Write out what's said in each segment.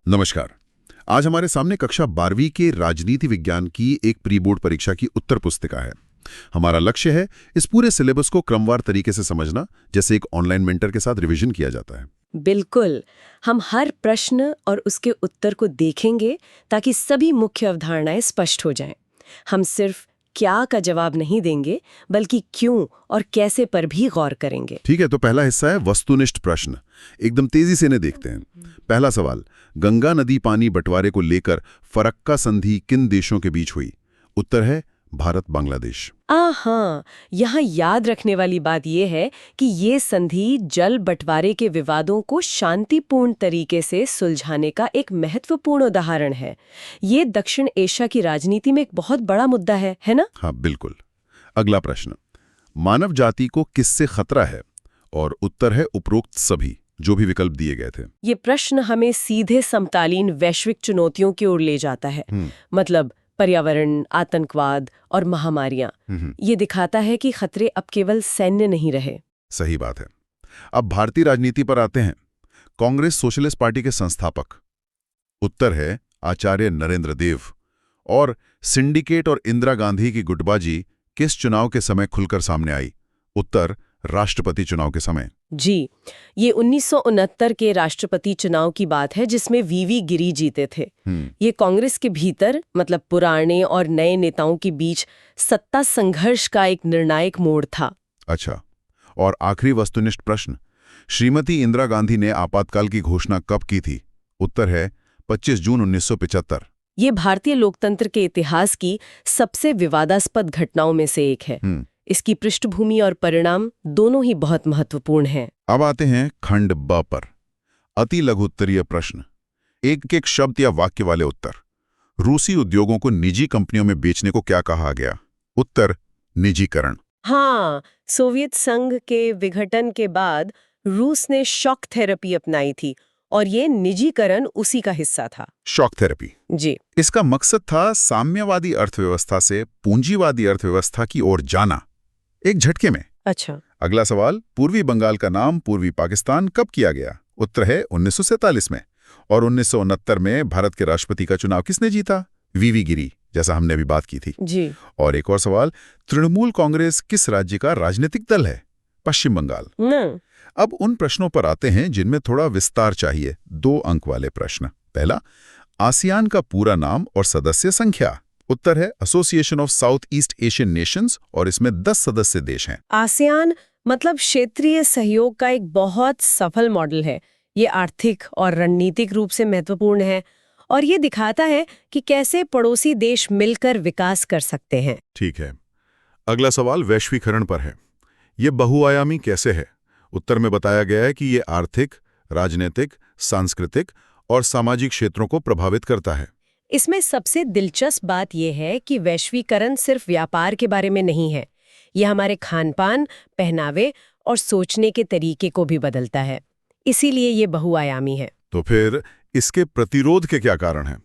नमस्कार। आज हमारे सामने कक्षा 12वीं के राजनीति विज्ञान की एक प्री बोर्ड परीक्षा की उत्तर पुस्तिका है। हमारा लक्ष्य है इस पूरे सिलेबस को क्रमवार तरीके से समझना, जैसे एक ऑनलाइन मेंटर के साथ रिवीजन किया जाता है। बिल्कुल। हम हर प्रश्न और उसके उत्तर को देखेंगे ताकि सभी मुख्य अवधारणाएं स्पष्ट हो जाएं। हम सिर्फ क्या का जवाब नहीं देंगे, बल्कि क्यों और कैसे पर भी गौर करेंगे। ठीक है, तो पहला हिस्सा है वस्तुनिष्ठ प्रश्न। एकदम तेजी से इन्हें देखते हैं। पहला सवाल, गंगा नदी पानी बंटवारे को लेकर फरक्का संधि किन देशों के बीच हुई? उत्तर है भारत बांग्लादेश। हाँ, यहाँ याद रखने वाली बात यह है कि ये संधि जल बंटवारे के विवादों को शांतिपूर्ण तरीके से सुलझाने का एक महत्वपूर्ण उदाहरण है। ये दक्षिण एशिया की राजनीति में एक बहुत बड़ा मुद्दा है ना? हाँ, बिल्कुल। अगला प्रश्न, मानव जाति को किससे खतरा है? और उत्तर है उपरोक्त सभी, जो भी विकल्प दिए गए थे। ये प्रश्न हमें सीधे समकालीन वैश्विक चुनौतियों की ओर ले जाता है। मतलब पर्यावरण, आतंकवाद और महामारियां। ये दिखाता है कि खतरे अब केवल सैन्य नहीं रहे। सही बात है। अब भारतीय राजनीति पर आते हैं। कांग्रेस सोशलिस्ट पार्टी के संस्थापक। उत्तर है आचार्य नरेंद्र देव। और सिंडिकेट और इंदिरा गांधी की गुटबाजी किस चुनाव के समय खुलकर सामने आई? उत्तर राष्ट्रपति चुनाव के समय। जी, ये 1969 के राष्ट्रपति चुनाव की बात है, जिसमें वीवी गिरी जीते थे। ये कांग्रेस के भीतर, मतलब पुराने और नए नेताओं के बीच सत्ता संघर्ष का एक निर्णायक मोड़ था। अच्छा, और आखिरी वस्तुनिष्ठ प्रश्न, श्रीमती इंदिरा गांधी ने आपातकाल की घोषणा कब की थी? उत्तर है 25 जून 1975। ये भारतीय लोकतंत्र के इतिहास की सबसे विवादास्पद घटनाओं में से एक है। इसकी पृष्ठभूमि और परिणाम दोनों ही बहुत महत्वपूर्ण हैं। अब आते हैं खंड ब पर। अति लघु उत्तरीय प्रश्न, एक एक शब्द या वाक्य वाले उत्तर। रूसी उद्योगों को निजी कंपनियों में बेचने को क्या कहा गया? उत्तर निजीकरण। हाँ, सोवियत संघ के विघटन के बाद रूस ने शॉक थेरेपी अपनाई थी और ये निजीकरण उसी का हिस्सा था। Shock therapy. जी। इसका मकसद था साम्यवादी अर्थव्यवस्था से पूंजीवादी अर्थव्यवस्था की ओर जाना, एक झटके में। अच्छा। अगला सवाल, पूर्वी बंगाल का नाम पूर्वी पाकिस्तान कब किया गया? उत्तर है 1947 में। और 1969 में भारत के राष्ट्रपति का चुनाव किसने जीता? वीवी गिरी, जैसा हमने अभी बात की थी। जी। और एक और सवाल, तृणमूल कांग्रेस किस राज्य का राजनीतिक दल है? पश्चिम बंगाल। अब उन प्रश्नों पर आते हैं जिनमें थोड़ा विस्तार चाहिए। 2 अंक वाले प्रश्न। पहला, आसियान का पूरा नाम और सदस्य संख्या। उत्तर है association of south east Asian Nations, और इसमें 10 सदस्य देश हैं। आसियान मतलब क्षेत्रीय सहयोग का एक बहुत सफल मॉडल है। ये आर्थिक और रणनीतिक रूप से महत्वपूर्ण है और ये दिखाता है कि कैसे पड़ोसी देश मिलकर विकास कर सकते हैं। ठीक है। अगला सवाल वैश्वीकरण पर है। ये बहुआयामी कैसे है? उत्तर में बताया गया है कि ये आर्थिक, राजनीतिक, सांस्कृतिक और सामाजिक क्षेत्रों को प्रभावित करता है। इसमें सबसे दिलचस्प बात यह है कि वैश्वीकरण सिर्फ व्यापार के बारे में नहीं है। यह हमारे खानपान, पहनावे और सोचने के तरीके को भी बदलता है। इसीलिए ये बहुआयामी है। तो फिर इसके प्रतिरोध के क्या कारण हैं?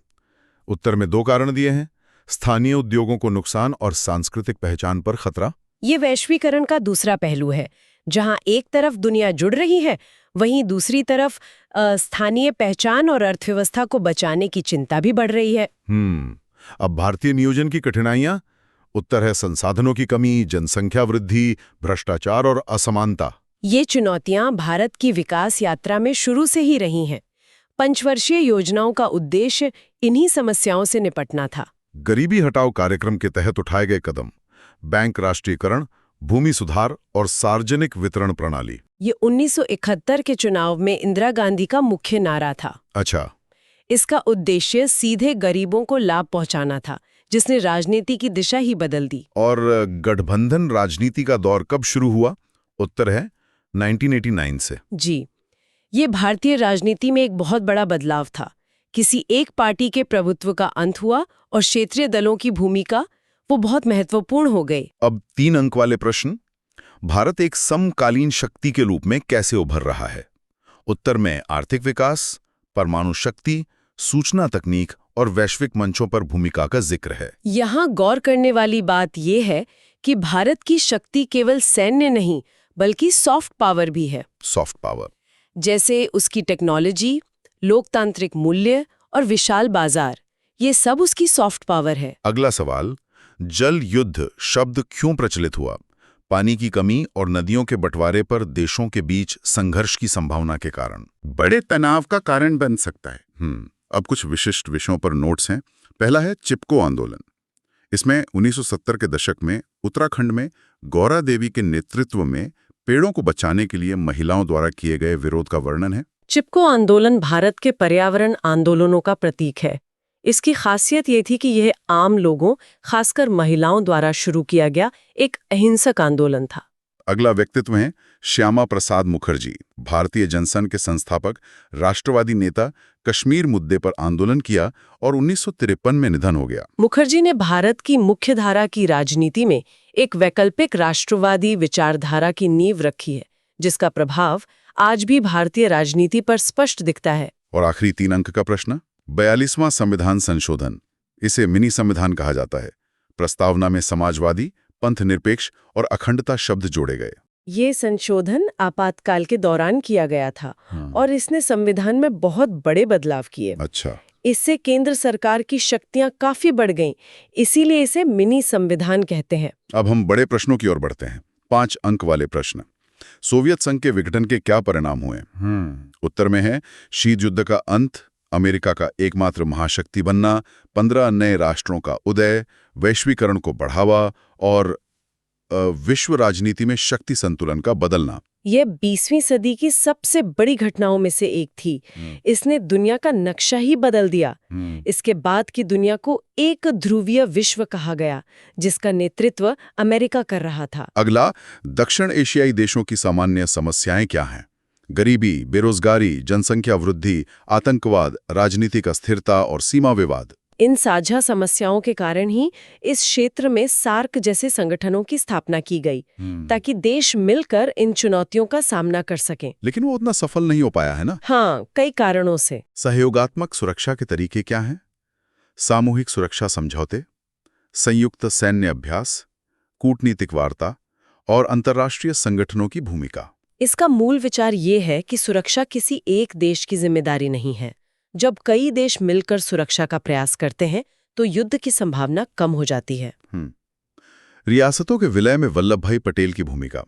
उत्तर में 2 कारण दिए हैं, स्थानीय उद्योगों को नुकसान और सांस्कृतिक पहचान पर खतरा। ये वैश्वीकरण का दूसरा पहलू है। जहां एक तरफ दुनिया जुड़ रही है, वहीं दूसरी तरफ स्थानीय पहचान और अर्थव्यवस्था को बचाने की चिंता भी बढ़ रही है। अब भारतीय नियोजन की कठिनाइयां। उत्तर है संसाधनों की कमी, जनसंख्या वृद्धि, भ्रष्टाचार और असमानता। ये चुनौतियां भारत की विकास यात्रा में शुरू से ही रही हैं। पंचवर्षीय योजनाओं का उद्देश्य इन्हीं समस्याओं से निपटना था। गरीबी हटाओ कार्यक्रम के तहत उठाए गए कदम, बैंक राष्ट्रीयकरण, भूमि सुधार और सार्वजनिक वितरण प्रणाली। ये 1971 के चुनाव में इंदिरा गांधी का मुख्य नारा था। अच्छा। इसका उद्देश्य सीधे गरीबों को लाभ पहुंचाना था, जिसने राजनीति की दिशा ही बदल दी। और गठबंधन राजनीति का दौर कब शुरू हुआ? उत्तर है 1989 से। जी, ये भारतीय राजनीति में एक बहुत बड़ा बदलाव था। किसी एक पार्टी के प्रभुत्व का अंत हुआ और क्षेत्रीय दलों की भूमिका वो बहुत महत्वपूर्ण हो गई। अब 3 अंक वाले प्रश्न, भारत एक समकालीन शक्ति के रूप में कैसे उभर रहा है? उत्तर में आर्थिक विकास, परमाणु शक्ति, सूचना तकनीक और वैश्विक मंचों पर भूमिका का जिक्र है। यहाँ गौर करने वाली बात यह है कि भारत की शक्ति केवल सैन्य नहीं, बल्कि सॉफ्ट पावर भी है। सॉफ्ट पावर जैसे उसकी टेक्नोलॉजी, लोकतांत्रिक मूल्य और विशाल बाजार, ये सब उसकी सॉफ्ट पावर है। अगला सवाल, जल युद्ध शब्द क्यों प्रचलित हुआ? पानी की कमी और नदियों के बंटवारे पर देशों के बीच संघर्ष की संभावना के कारण बड़े तनाव का कारण बन सकता है। अब कुछ विशिष्ट विषयों पर नोट्स हैं। पहला है चिपको आंदोलन। इसमें 1970 के दशक में उत्तराखंड में गौरा देवी के नेतृत्व में पेड़ों को बचाने के लिए महिलाओं द्वारा किए गए विरोध का वर्णन है। चिपको आंदोलन भारत के पर्यावरण आंदोलनों का प्रतीक है। इसकी खासियत ये थी कि यह आम लोगों, खासकर महिलाओं द्वारा शुरू किया गया एक अहिंसक आंदोलन था। अगला व्यक्तित्व है श्यामा प्रसाद मुखर्जी, भारतीय जनसंघ के संस्थापक, राष्ट्रवादी नेता। कश्मीर मुद्दे पर आंदोलन किया और 1953 में निधन हो गया। मुखर्जी ने भारत की मुख्यधारा की राजनीति में एक वैकल्पिक राष्ट्रवादी विचारधारा की नींव रखी है, जिसका प्रभाव आज भी भारतीय राजनीति पर स्पष्ट दिखता है। और आखिरी 3 अंक का प्रश्न, 42वां संविधान संशोधन, इसे मिनी संविधान कहा जाता है। प्रस्तावना में समाजवादी, पंथ निरपेक्ष और अखंडता शब्द जोड़े गए। ये संशोधन आपातकाल के दौरान किया गया था और इसने संविधान में बहुत बड़े बदलाव किए। अच्छा। इससे केंद्र सरकार की शक्तियां काफी बढ़ गईं, इसीलिए इसे मिनी संविधान कहते हैं। अब हम बड़े प्रश्नों की ओर बढ़ते हैं। 5 अंक वाले प्रश्न। सोवियत संघ के विघटन के क्या परिणाम हुए? उत्तर में है शीत युद्ध का अंत, अमेरिका का एकमात्र महाशक्ति बनना, 15 नए राष्ट्रों का उदय, वैश्वीकरण को बढ़ावा और विश्व राजनीति में शक्ति संतुलन का बदलना। यह 20वीं सदी की सबसे बड़ी घटनाओं में से एक थी। इसने दुनिया का नक्शा ही बदल दिया। इसके बाद की दुनिया को एक ध्रुवीय विश्व कहा गया, जिसका नेतृत्व अमेरिका कर रहा था। अगला, दक्षिण एशियाई देशों की सामान्य समस्याएं क्या हैं? गरीबी, बेरोजगारी, जनसंख्या वृद्धि, आतंकवाद, राजनीतिक अस्थिरता और सीमा विवाद। इन साझा समस्याओं के कारण ही इस क्षेत्र में सार्क जैसे संगठनों की स्थापना की गई, ताकि देश मिलकर इन चुनौतियों का सामना कर सकें। लेकिन वो उतना सफल नहीं हो पाया है ना? हाँ, कई कारणों से। सहयोगात्मक सुरक्षा के तरीके क्या हैं? सामूहिक सुरक्षा समझौते, संयुक्त सैन्य अभ्यास, कूटनीतिक वार्ता और अंतर्राष्ट्रीय संगठनों की भूमिका। इसका मूल विचार ये है कि सुरक्षा किसी एक देश की जिम्मेदारी नहीं है। जब कई देश मिलकर सुरक्षा का प्रयास करते हैं तो युद्ध की संभावना कम हो जाती है। रियासतों के विलय में वल्लभ भाई पटेल की भूमिका।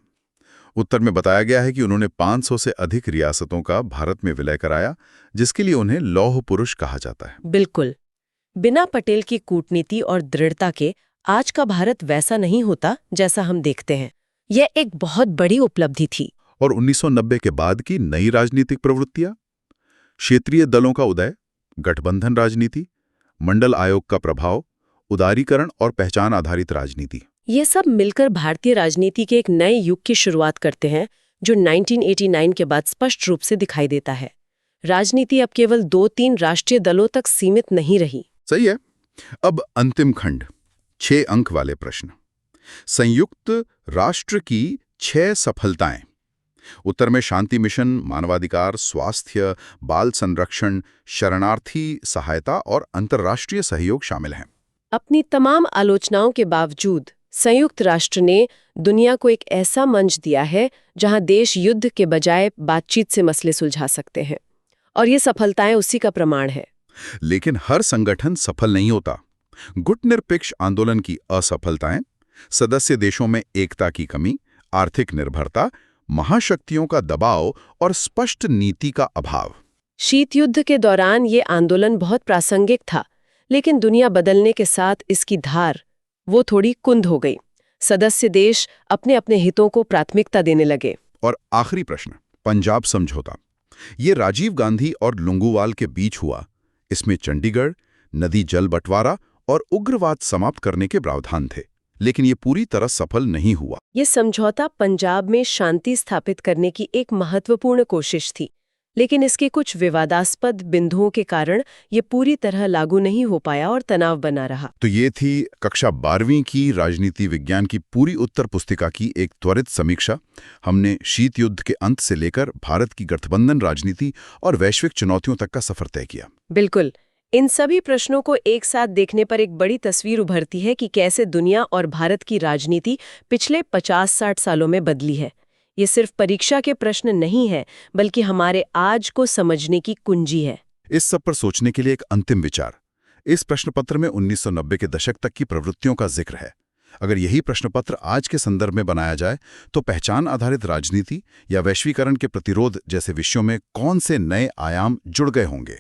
उत्तर में बताया गया है कि उन्होंने 500 से अधिक रियासतों का भारत में विलय कराया, जिसके लिए उन्हें लौह पुरुष कहा जाता है। बिल्कुल। बिना पटेल की कूटनीति और दृढ़ता के आज का भारत वैसा नहीं होता जैसा हम देखते हैं। यह एक बहुत बड़ी उपलब्धि थी। और 1990 के बाद की नई राजनीतिक प्रवृत्तियां, क्षेत्रीय दलों का उदय, गठबंधन राजनीति, मंडल आयोग का प्रभाव, उदारीकरण और पहचान आधारित राजनीति, ये सब मिलकर भारतीय राजनीति के एक नए युग की शुरुआत करते हैं, जो 1989 के बाद स्पष्ट रूप से दिखाई देता है। राजनीति अब केवल 2-3 राष्ट्रीय दलों तक सीमित नहीं रही। सही है। अब अंतिम खंड, 6 अंक वाले प्रश्न। संयुक्त राष्ट्र की 6 सफलताएं। उत्तर में शांति मिशन, मानवाधिकार, स्वास्थ्य, बाल संरक्षण, शरणार्थी सहायता और अंतर्राष्ट्रीय सहयोग शामिल हैं। अपनी तमाम आलोचनाओं के बावजूद संयुक्त राष्ट्र ने दुनिया को एक ऐसा मंच दिया है जहां देश युद्ध के बजाय बातचीत से मसले सुलझा सकते हैं, और ये सफलताएं उसी का प्रमाण है। लेकिन हर संगठन सफल नहीं होता। गुटनिरपेक्ष आंदोलन की असफलताएं, सदस्य देशों में एकता की कमी, आर्थिक निर्भरता, महाशक्तियों का दबाव और स्पष्ट नीति का अभाव। शीत युद्ध के दौरान ये आंदोलन बहुत प्रासंगिक था, लेकिन दुनिया बदलने के साथ इसकी धार वो थोड़ी कुंद हो गई। सदस्य देश अपने अपने हितों को प्राथमिकता देने लगे। और आखिरी प्रश्न, पंजाब समझौता। ये राजीव गांधी और लुंगूवाल के बीच हुआ। इसमें चंडीगढ़, नदी जल बंटवारा और उग्रवाद समाप्त करने के प्रावधान थे, लेकिन ये पूरी तरह सफल नहीं हुआ। ये समझौता पंजाब में शांति स्थापित करने की एक महत्वपूर्ण कोशिश थी, लेकिन इसके कुछ विवादास्पद बिंदुओं के कारण ये पूरी तरह लागू नहीं हो पाया और तनाव बना रहा। तो ये थी कक्षा 12वीं की राजनीति विज्ञान की पूरी उत्तर पुस्तिका की एक त्वरित समीक्षा। हमने शीत युद्ध के अंत से लेकर भारत की गठबंधन राजनीति और वैश्विक चुनौतियों तक का सफर तय किया। बिल्कुल। इन सभी प्रश्नों को एक साथ देखने पर एक बड़ी तस्वीर उभरती है कि कैसे दुनिया और भारत की राजनीति पिछले 50-60 सालों में बदली है। ये सिर्फ परीक्षा के प्रश्न नहीं है, बल्कि हमारे आज को समझने की कुंजी है। इस सब पर सोचने के लिए एक अंतिम विचार। इस प्रश्नपत्र में 1990 के दशक तक की प्रवृत्तियों का जिक्र है। अगर यही प्रश्नपत्र आज के संदर्भ में बनाया जाए तो पहचान आधारित राजनीति या वैश्वीकरण के प्रतिरोध जैसे विषयों में कौन से नए आयाम जुड़ गए होंगे?